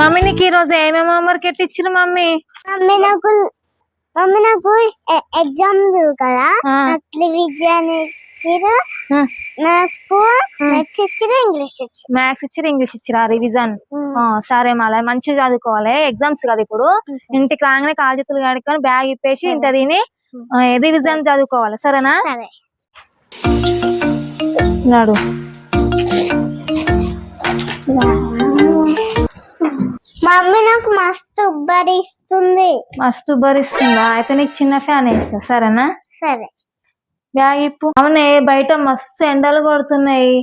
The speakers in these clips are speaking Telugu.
మమ్మీ నీకు ఈ రోజు ఏమేమి హోంవర్క్ ఎట్టిచ్చిరు మమ్మీ? మమ్మీ నాకు ఎగ్జామ్ కదా, నాకు రివిజన్ ఇచ్చిరు, నాకు మ్యాథ్స్ ఇచ్చిరు, ఇంగ్లీష్ ఇచ్చిరా రివిజన్. సరే మళ్ళీ మంచిగా చదువుకోవాలి, ఎగ్జామ్స్ కదా ఇప్పుడు. ఇంటికి రాగానే కాలు చేతులు కడుక్కొని బ్యాగ్ ఇప్పేసి ఇంత తిని రివిజన్ చదువుకోవాలి, సరేనా? నాడు మమ్మీ నాకు మస్తు ఉబ్బరిస్తుందా? అయితే నీకు చిన్న ఫ్యాన్ వేస్తా, సరేనా? సరే. బ్యాగ్ ఇప్పు. అవునే బయట మస్తు ఎండలు కొడుతున్నాయి.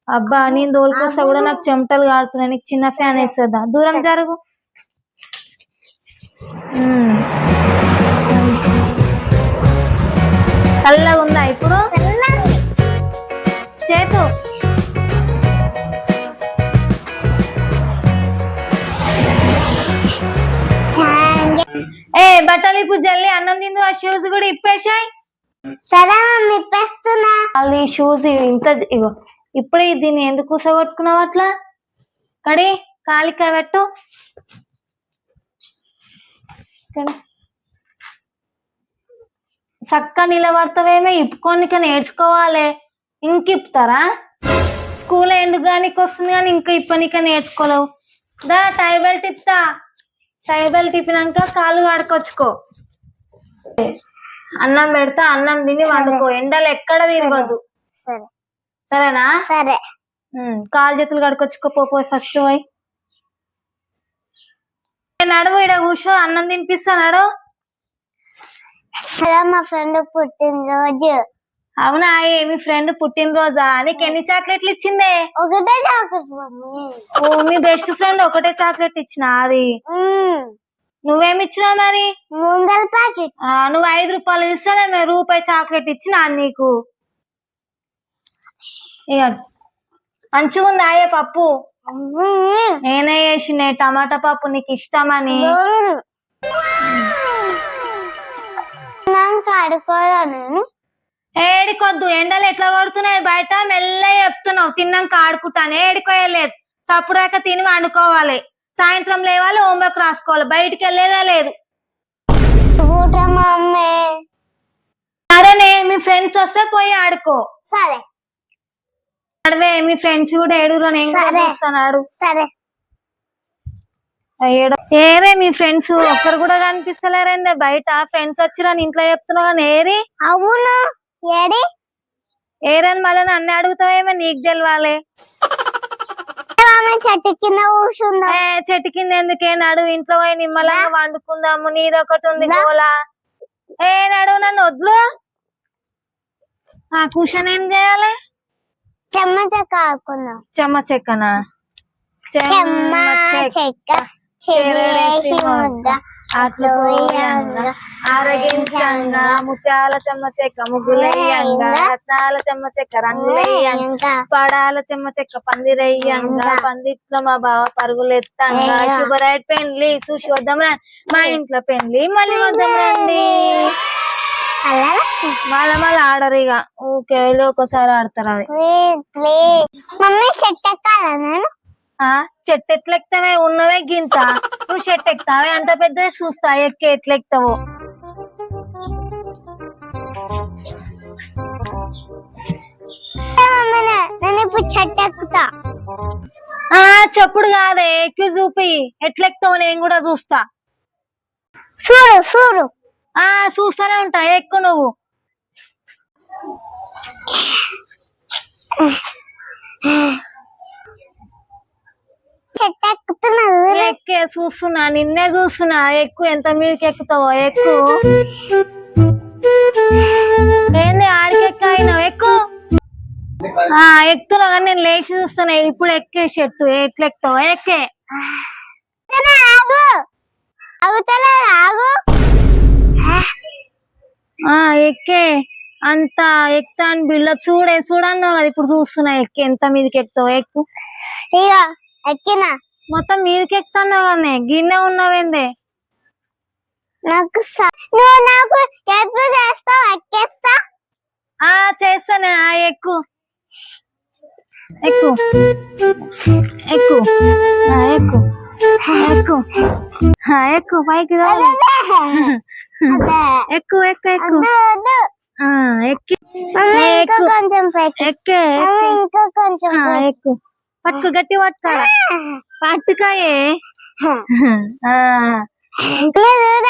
అబ్బా నేను దోలుకొస్తా కూడా నాకు చెమటలు కాడుతున్నాయి. నీకు చిన్న ఫ్యాన్ వేస్తుందా? దూరం జరుగు. చల్లగా ఉందా ఇప్పుడు? చేతు బట్టలు ఇప్పుడు జల్లి అన్నం తిందు. ఆ షూస్ కూడా ఇప్పేసాయి. సరే మమ్మీ ఇప్పేస్తున్నా. వాళ్ళు ఈ షూస్ ఇంత ఇగో ఇప్పుడే దీన్ని ఎందుకు కూసగొట్టుకున్నావు అట్లా? కడి కాలి ఇక్కడ పెట్టు. చక్క నిలబడతావేమో, ఇప్పుకోనిక నేర్చుకోవాలి. ఇంక ఇప్పుతారా? స్కూల్ ఎందుకు గానికి వస్తుంది కానీ ఇంకా ఇప్పనిక నేర్చుకోలేవు. దా టై బెల్ట్ ఇప్తా. టై బెల్ట్ ఇప్పినాక కాళ్ళు కడుకొచ్చుకో. అన్నం పెడతా, అన్నం తిని వండుకో. ఎండలు ఎక్కడ తిరగద్దు, సరేనా? సరే. కాలు చేతులు కడుకొచ్చుకోపోయి ఫస్ట్ పోయి నడువు. ఇడ కూర్చో, అన్నం తినిపిస్తా నడు. మా ఫ్రెండ్ పుట్టినరోజు. అవునా? మీ ఫ్రెండ్ పుట్టినరోజా? నీకు ఎన్ని చాక్లెట్లు ఇచ్చిందే? ఒకటే చాక్లెట్ మమ్మీ. ఓ మీ బెస్ట్ ఫ్రెండ్ ఒకటే చాక్లెట్ ఇచ్చిన? అది నువ్వేమి ఇచ్చినావు మరి? ముందల ప్యాకెట్. నువ్వు 5 రూపాయలు ఇస్తానే రూపాయి చాక్లెట్ ఇచ్చిన నీకు. ఇక మంచిగా ఉంది ఆయే పప్పు. నేనే చేసిన టమాటా పప్పు, నీకు ఇష్టమని. నేను ఏడికొద్దు, ఎండలు ఎట్లా కొడుతున్నాయి బయట. మెల్లగా చెప్తున్నావు, తిన్నాక ఆడుకుంటాను. ఏడుకోయలేదు. సప్పుడాక తిని వండుకోవాలి. సాయంత్రం లేవాలి, హోంవర్క్ రాసుకోవాలి. బయటికి వెళ్ళేదే లేదు. సరేనే, మీ ఫ్రెండ్స్ వస్తే పోయి ఆడుకో. సరే. అడవే మీ ఫ్రెండ్స్ కూడా ఏడుగురు, నేను కూడా చూస్తాను. సరే. ఏరే మీ ఫ్రెండ్స్ ఒక్కరు కూడా కనిపిస్తలేరండి బయట. ఫ్రెండ్స్ వచ్చిరని ఇంట్లో చెప్తున్నావు కానీ ఏరి? అవును ఏరని మళ్ళీ నన్ను అడుగుతావేమో, నీకు తెలవాలి. చెట్టు కింద కూర్చుందా? చెట్టు కింద ఎందుకే? నడు, ఇంట్లో పోయి నిమ్మలంగా వండుకుందాము. నీదొకటి ఉంది గోలా. నడు, నన్ను వద్దు. కూర్చొని ఏం చేయాలి? చెమ్మ చెక్క ఆడుకుందాం. చెమ్మ చెక్కనా? చెమ్మ చెక్క చెరేసి ముద్ద అట్లు పోయంగా ఆరగించంగా ముత్యాల చెమ్మ చెక్క ముగ్గులయ్యంగా రత్నాల చెమ్మ చెక్క రంగులయ్యంగా పడాల చెమ్మ చెక్క పందిరయ్యంగా పందిట్లో మా బావ పరుగులెత్తంగా శుభరైట్ పెండ్లి చూసి వద్దాం రండి. మా ఇంట్లో పెండ్లి మళ్ళీ వద్దాం రండి. మళ్ళీ ఆడరు ఇక. ఊకే వెళ్ళి ఒకసారి ఆడతారు. అది చెట్టు ఎట్లా ఎక్కుతావే? ఉన్నవే గింత. నువ్వు చెట్టు ఎక్కుతావే? అంత పెద్ద చూస్తా ఎక్కి ఎట్లా ఎక్కుతావో. చెట్టు ఎక్కుతా. చెప్పుడు కాదే, ఎక్కి చూపి ఎట్లా ఎక్కుతావు, నేను కూడా చూస్తా. చూడు చూస్తానే ఉంటా. ఎక్కు నువ్వు. చెట్టు ఎక్కుతున్నావు. ఎక్కే చూస్తున్నా, నిన్నే చూస్తున్నా. ఎక్కువ ఎంత మీదకి ఎక్కుతావో ఎక్కువ. ఏంది ఆడికెక్కాయినావు? ఎక్కువ. ఎక్కుతున్నావు కానీ నేను లేచి చూస్తున్నా. ఇప్పుడు ఎక్కే చెట్టు ఎట్లా ఎక్కుతావో ఎక్కే. ఎక్కే అంత ఎక్కుతా అని బిల్డప్ చూడన్నావు కదా. ఇప్పుడు చూస్తున్నా ఎక్కి ఎంత మీదకి ఎక్కుతావో ఎక్కు. ఎక్కినా మొత్తం మీదకి ఎక్కుతున్నావు కానీ గిన్నె ఉన్నావేందే? నాకు ఎప్పుడు చేస్తావు? ఎక్కేస్తా. చేస్తానే. ఎక్కు ఎక్కు ఎక్కు ఎక్కు. ఎక్కు ఎక్కు పైకి రా. ఎక్కు ఎక్కు ఎక్కు ఎక్కి ఇంకా కొంచెం పైకి. ఎక్కే ఇంకా కొంచెం ఎక్కు పట్టుకు గట్టి పట్టుకోరా పట్టుకాయే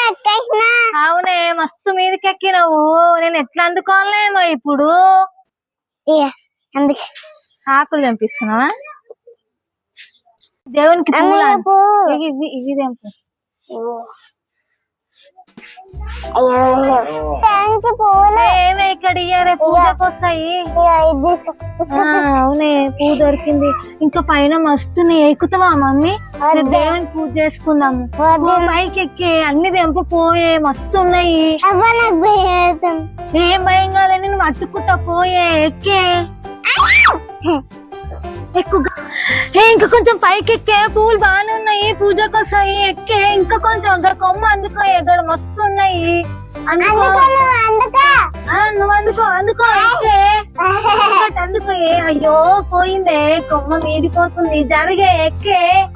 ఎక్కేసిన. అవునే మస్తు మీదకి ఎక్కినవు నేను ఎట్లా అందుకోవాలేమో ఇప్పుడు అందుకే ఆకులు తెంపిస్తున్నావా దేవునికి పూలు ఇవి ఇవి తెంపు పువ్వులు ఏమే ఇక్కడ ఇయ్యారే పూజకు వస్తాయి అవునే పువ్వు దొరికింది ఇంకా పైన మస్తుని ఎక్కుతావా మమ్మీ దేవుని పూజ చేసుకుందాము పైకి ఎక్కి అన్ని తెంపు పోయే మస్తు ఉన్నాయి ఏం భయం కాలే నేను మట్టుకుంటా పోయే ఎక్కే ఎక్కు ఇంకా కొంచెం పైకి ఎక్కే పూలు బాగానే ఉన్నాయి పూజకు వస్తాయి ఎక్కే ఇంకా కొంచెం కొమ్మ అందుకో ఎక్కడ మస్తు ఉన్నాయి నువ్వు అందుకో అందుకో ఎక్కే అందుకో అయ్యో పోయిందే కొమ్మ మీది పోతుంది జరిగే ఎక్కే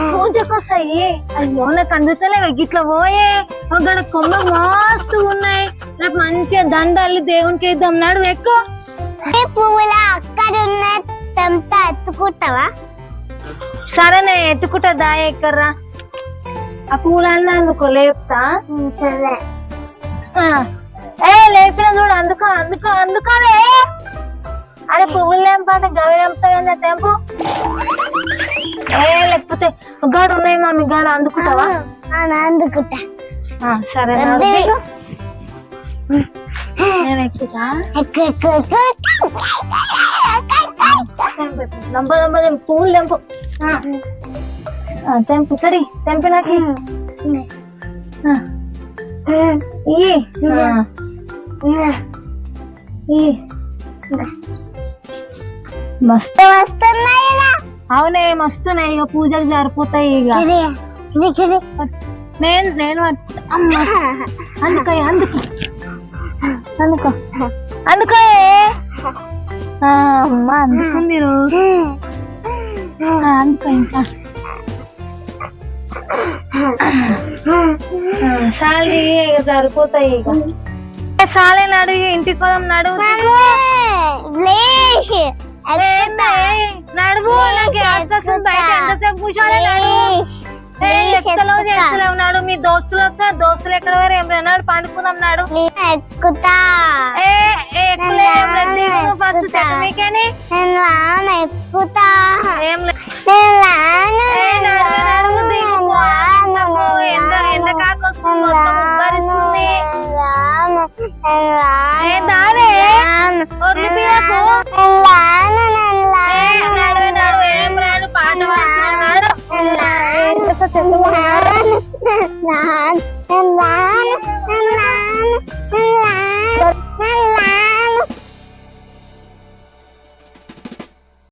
పూజకు వస్తాయి అయ్యో నాకు అందుతలేవు గిట్లా పోయే అక్కడ కొమ్మ మస్తు ఉన్నాయి రేపు మంచిగా దండాలి దేవునికి ఇద్దాం నాడు ఎక్కువ పువ్వుల అక్కడ ఉన్న తెంప ఎత్తుకుంటావా సరేనే ఎత్తుకుంటా దాయ ఎక్కర్రా ఆ పూలన్నీ అందుకో లేపుతా సరే లేపిన చూడు అందుకో అందుకో అందుకోనే అరే పువ్వులు లేంపాట గవి లేపుతావేందా తెంపు లేకపోతే గాడు ఉన్నాయి మమ్మీ గాడు అందుకుంటావా అందుకుంటా సరే నేను ఎక్కుతా పువ్వులు తెంపు తెంపు కడి తెంపినాకి మస్తు వస్తున్నాయి అవునే మస్తున్నాయి ఇక పూజకు సరిపోతాయి ఇక నేను అందుకో అందుకో అందుకో అందుకో అమ్మా అందుకుంది అందుకో ఇంకా సాలి ఇక సరిపోతాయి ఇక సాలే నడు ఇంటికి పోదాం నడువు నడువు నాకు బయట ఎంతసేపు కూర్చోలే నడువు నాడు మీ దోస్తులు వస్తా దోస్తులు ఎక్కడ వారు ఏం నాడు పండుకుందాం నాడు ఎక్కుతా ఫస్ట్ మీకేని ఎక్కుతా ఏం పాట